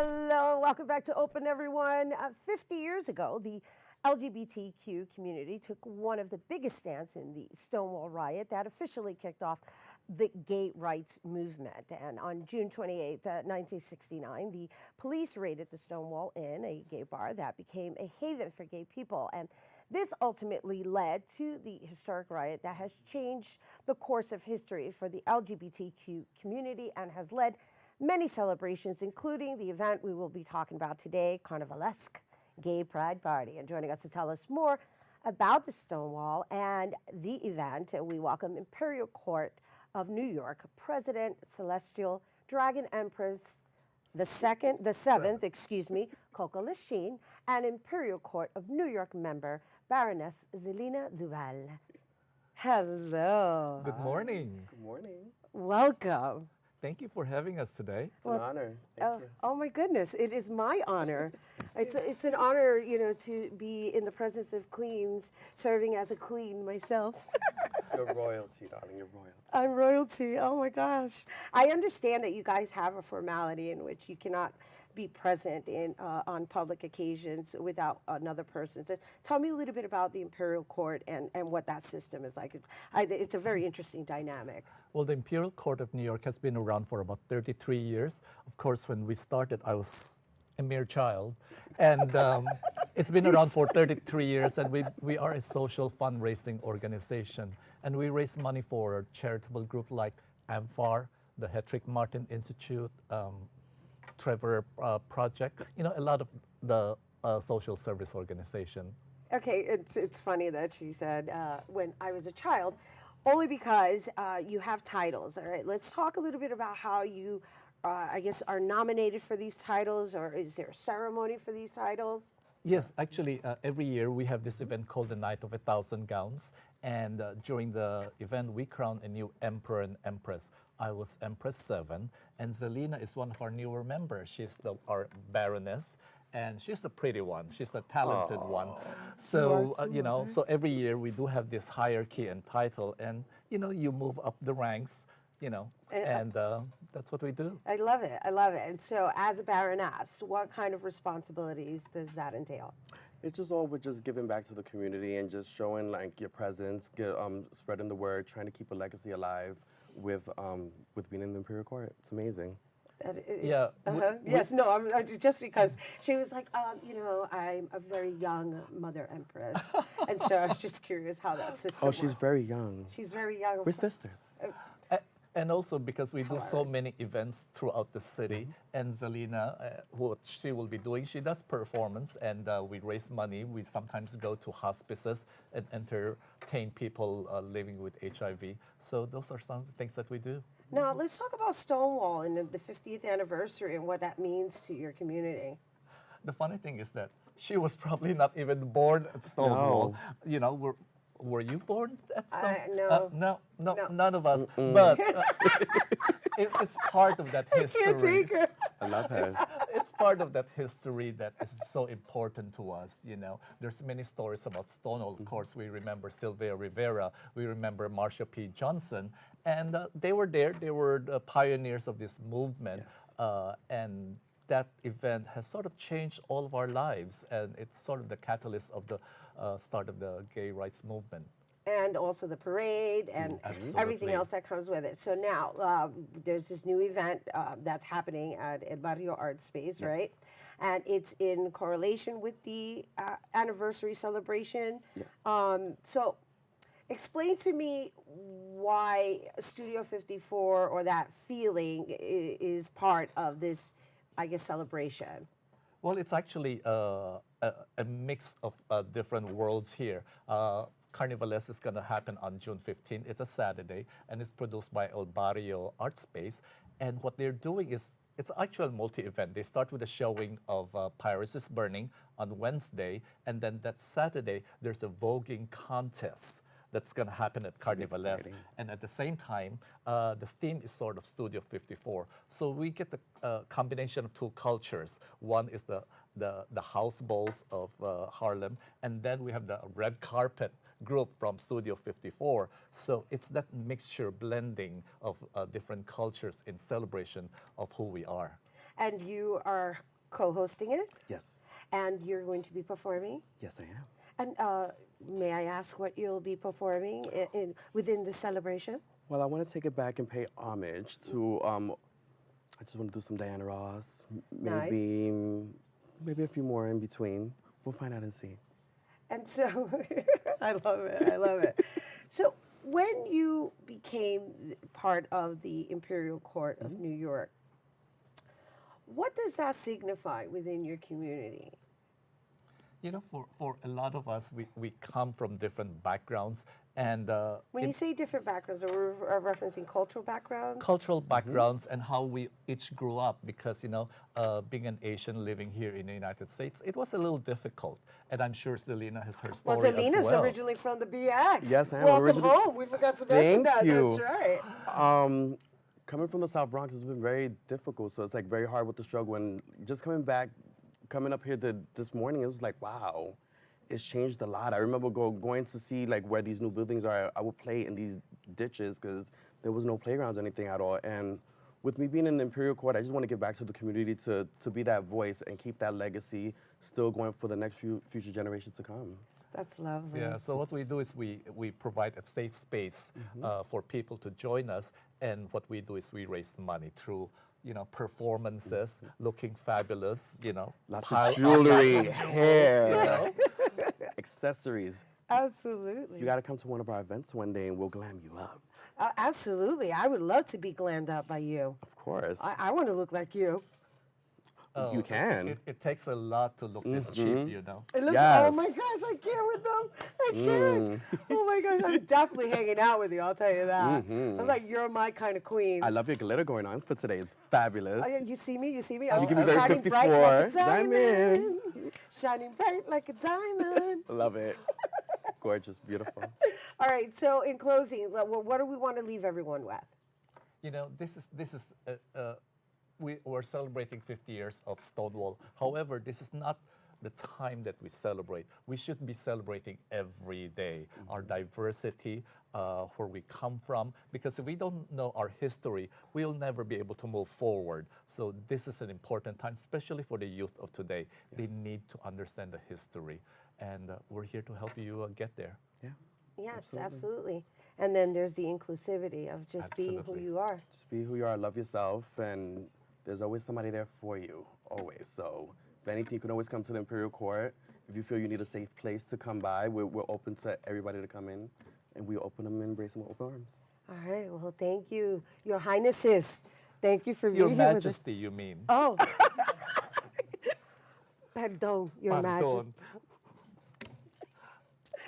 Hello, welcome back to Open, everyone. 50 years ago, the LGBTQ community took one of the biggest stands in the Stonewall riot that officially kicked off the gay rights movement. And on June 28, 1969, the police raided the Stonewall Inn, a gay bar that became a haven for gay people. And this ultimately led to the historic riot that has changed the course of history for the LGBTQ community and has led many celebrations, including the event we will be talking about today, Carnivalesque Gay Pride Party. And joining us to tell us more about the Stonewall and the event, we welcome Imperial Court of New York President Celestial Dragon Empress the seventh, Coco LaChine, and Imperial Court of New York member Baroness Zelina Duval. Hello. Good morning. Good morning. Welcome. Thank you for having us today. It's an honor. Thank you. Oh my goodness, it is my honor. It's an honor, to be in the presence of queens, serving as a queen myself. You're royalty, darling. You're royalty. I'm royalty. Oh my gosh. I understand that you guys have a formality in which you cannot be present on public occasions without another person. So tell me a little bit about the Imperial Court and what that system is like. It's a very interesting dynamic. Well, the Imperial Court of New York has been around for about 33 years. Of course, when we started, I was a mere child. And it's been around for 33 years, and we are a social fundraising organization. And we raise money for charitable groups like AMFAR, the Hedrick Martin Institute, Trevor Project, a lot of the social service organization. Okay, it's funny that she said when I was a child, only because you have titles. All right, let's talk a little bit about how you, are nominated for these titles, or is there a ceremony for these titles? Yes, actually, every year we have this event called the Night of 1,000 Gowns, and during the event we crown a new Emperor and Empress. I was Empress 7, and Zelina is one of our newer members. She's our Baroness, and she's the pretty one. She's the talented one. So, so every year we do have this hierarchy and title, and, you move up the ranks, and that's what we do. I love it. I love it. And so as a Baroness, what kind of responsibilities does that entail? It's just all with just giving back to the community and just showing your presence, spreading the word, trying to keep a legacy alive with being in the Imperial Court. It's amazing. Yeah. Yes, no, I'm just because she was like, I'm a very young Mother Empress. And so I was just curious how that system Oh, she's works. very young. She's very young. We're sisters. And also because we do so many events throughout the city, and Zelina, what she will be doing, she does performance, and we raise money. We sometimes go to hospices and entertain people living with HIV. So those are some of the things that we do. Now, let's talk about Stonewall and the 50th anniversary and what that means to your community. The funny thing is that she was probably not even born at Stonewall. No. Were you born at Stonewall? No. No, none of us. But it's part of that history. I can't take her. I love her. It's part of that history that is so important to us, There's many stories about Stonewall. Of course, we remember Sylvia Rivera. We remember Marsha P. Johnson. And they were there. They were the pioneers of this movement. Yes. And that event has sort of changed all of our lives. And it's sort of the catalyst of the start of the gay rights movement. And also the parade and everything else that comes with it. So now there's this new event that's happening at Barrio Artspace, right? And it's in correlation with the anniversary celebration. Yeah. So explain to me why Studio 54 or that feeling is part of this, celebration. Well, it's actually a mix of different worlds here. Carnivalesque is going to happen on June 15th. It's a Saturday, and it's produced by Barrio Artspace. And what they're doing is, it's actual multi-event. They start with a showing of Paris is Burning on Wednesday, and then that Saturday, there's a voguing contest that's going to happen at Carnivalesque. And at the same time, the theme is sort of Studio 54. So we get the combination of two cultures. One is the house balls of Harlem, and then we have the red carpet group from Studio 54. So it's that mixture, blending of different cultures in celebration of who we are. and you are co-hosting it, Yes. and you're going to be performing. Yes, I am. And may I ask what you'll be performing within the celebration? Well, I want to take it back and pay homage to. I just want to do some Diana Ross. Nice. Maybe a few more in between. We'll find out and see. And so, I love it. I love it. So, when you became part of the Imperial Court of New York, what does that signify within your community? You know, for a lot of us, we come from different backgrounds, and When you say different backgrounds, are we referencing cultural backgrounds? cultural backgrounds and how we each grew up, because you know, being an Asian living here in the United States, it was a little difficult, and I'm sure Zelina has her Well, story Zelina's as well. originally from the BX. Yes, I am Welcome originally- home. We forgot to mention Thank that. you. That's right. Coming from the South Bronx has been very difficult, so it's like very hard with the struggle. And just coming up here this morning, it was like, wow, it's changed a lot. I remember going to see like where these new buildings are. I would play in these ditches because there was no playgrounds or anything at all. And with me being in the Imperial Court, I just want to give back to the community to be that voice and keep that legacy still going for the next future generations to come. That's lovely. Yeah, so what we do is we provide a safe space for people to join us, and what we do is we raise money through, you know, performances, looking fabulous, you know. Lots pile of up jewelry, lots of jewels, hair, you know. accessories. Absolutely. You got to come to one of our events one day and we'll glam you up. Absolutely. I would love to be glammed up by you. Of course. I want to look like you. You can. It takes a lot to look this cheap, you know. It looks, Yes. Oh my gosh, I can't with them. I can't. Oh my gosh, I'm definitely hanging out with you, I'll tell you that. I'm like, you're my kind of queen. I love your glitter going on for today. It's fabulous. Oh, yeah, you see me? You see me? You I'm give me very shining bright like a 54 diamond. Shining bright like a diamond. Love it. Gorgeous, beautiful. All right, so in closing, what do we want to leave everyone with? You know, this is we're celebrating 50 years of Stonewall. However, this is not the time that we celebrate. We should be celebrating every day our diversity, where we come from, because if we don't know our history, we'll never be able to move forward. So this is an important time, especially for the youth of today. They need to understand the history, and we're here to help you get there. Yeah. Yes, absolutely. And then there's the inclusivity of just being who Absolutely. you are. Just be who you are, love yourself, and there's always somebody there for you, always. So if anything, you can always come to the Imperial Court. If you feel you need a safe place to come by, we're open to everybody to come in, and we open them and embrace them with open arms. All right, well, thank you, Your Highnesses. Thank you for Your being here with us. Majesty, you mean? Oh. Pardon, Your Majesty. Pardon.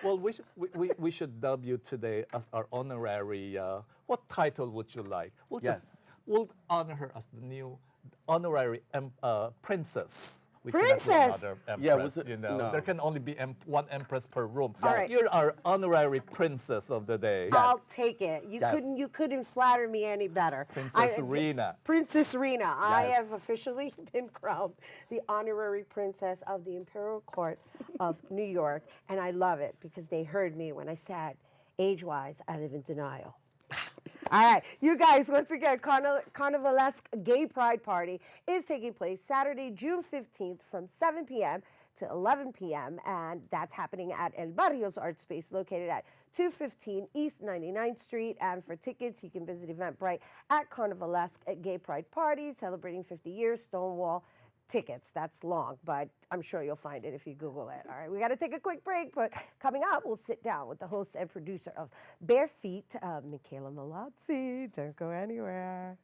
Well, we should dub you today as our honorary, what title would you like? We'll honor her as the new honorary princess. We cannot do Princess? another Yeah, empress, was it- you know. no. There can only be one empress per room. All right. You're our honorary princess of the day. I'll take it. Yes. You couldn't flatter me any better. Princess Rhina. Princess Rhina. I Yes. have officially been crowned the honorary princess of the Imperial Court of New York, and I love it because they heard me when I said, age-wise, I live in denial. All right, you guys, once again, Carnivalesque Gay Pride Party is taking place Saturday, June 15th from 7 p.m. to 11 p.m., and that's happening at El Barrio's Artspace, located at 215 East 99th Street. And for tickets, you can visit Eventbrite at Carnivalesque Gay Pride Party, celebrating 50 years, Stonewall. Tickets, that's long, but I'm sure you'll find it if you Google it. All right, we got to take a quick break, but coming up, we'll sit down with the host and producer of Bare Feet, Michaela Malazzi. Don't go anywhere.